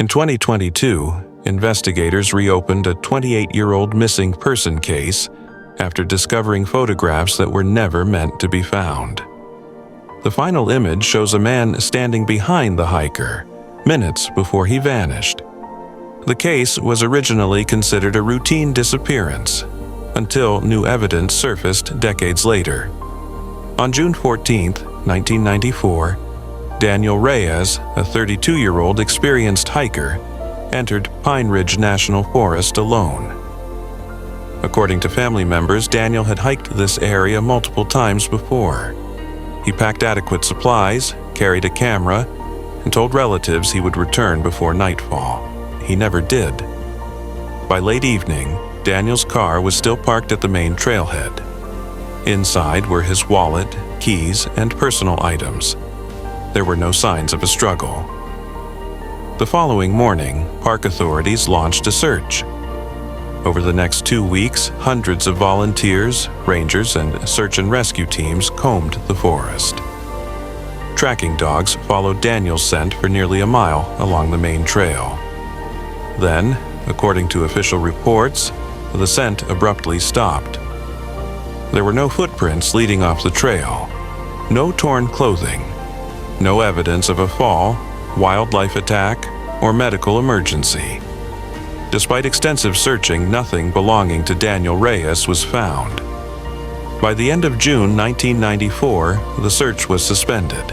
In 2022, investigators reopened a 28-year-old missing person case after discovering photographs that were never meant to be found. The final image shows a man standing behind the hiker, minutes before he vanished. The case was originally considered a routine disappearance, until new evidence surfaced decades later. On June 14, 1994, Daniel Reyes, a 32-year-old experienced hiker, entered Pine Ridge National Forest alone. According to family members, Daniel had hiked this area multiple times before. He packed adequate supplies, carried a camera, and told relatives he would return before nightfall. He never did. By late evening, Daniel's car was still parked at the main trailhead. Inside were his wallet, keys, and personal items. There were no signs of a struggle. The following morning, park authorities launched a search. Over the next 2 weeks, hundreds of volunteers, rangers, and search and rescue teams combed the forest. Tracking dogs followed Daniel's scent for nearly a mile along the main trail. Then, according to official reports, the scent abruptly stopped. There were no footprints leading off the trail, no torn clothing, no evidence of a fall, wildlife attack, or medical emergency. Despite extensive searching, nothing belonging to Daniel Reyes was found. By the end of June 1994, the search was suspended.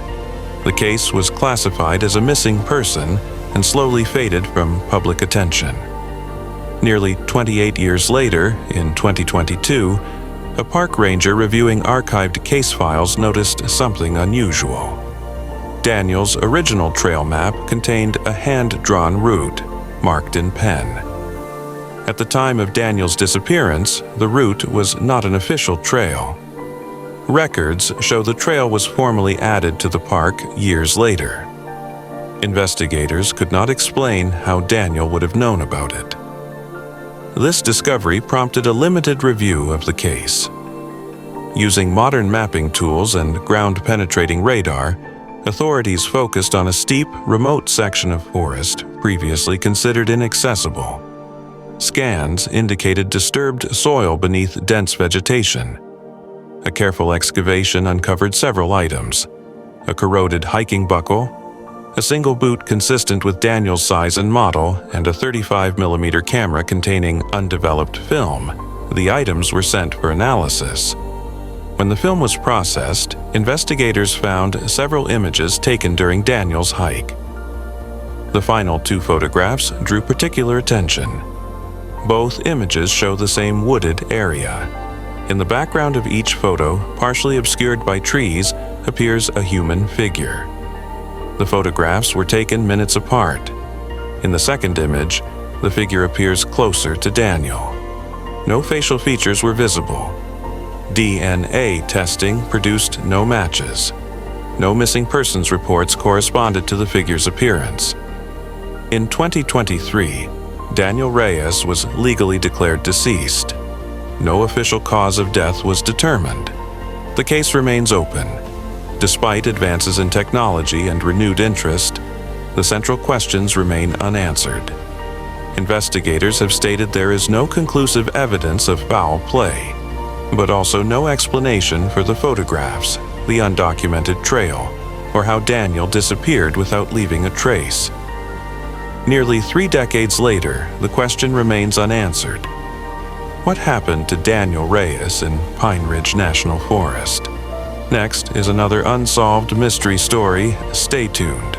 The case was classified as a missing person and slowly faded from public attention. Nearly 28 years later, in 2022, a park ranger reviewing archived case files noticed something unusual. Daniel's original trail map contained a hand-drawn route, marked in pen. At the time of Daniel's disappearance, the route was not an official trail. Records show the trail was formally added to the park years later. Investigators could not explain how Daniel would have known about it. This discovery prompted a limited review of the case. Using modern mapping tools and ground-penetrating radar, authorities focused on a steep, remote section of forest previously considered inaccessible. Scans indicated disturbed soil beneath dense vegetation. A careful excavation uncovered several items: a corroded hiking buckle, a single boot consistent with Daniel's size and model, and a 35mm camera containing undeveloped film. The items were sent for analysis. When the film was processed, investigators found several images taken during Daniel's hike. The final 2 photographs drew particular attention. Both images show the same wooded area. In the background of each photo, partially obscured by trees, appears a human figure. The photographs were taken minutes apart. In the second image, the figure appears closer to Daniel. No facial features were visible. DNA testing produced no matches. No missing persons reports corresponded to the figure's appearance. In 2023, Daniel Reyes was legally declared deceased. No official cause of death was determined. The case remains open. Despite advances in technology and renewed interest, the central questions remain unanswered. Investigators have stated there is no conclusive evidence of foul play, but also no explanation for the photographs, the undocumented trail, or how Daniel disappeared without leaving a trace. Nearly 3 decades later, the question remains unanswered. What happened to Daniel Reyes in Pine Ridge National Forest? Next is another unsolved mystery story. Stay tuned.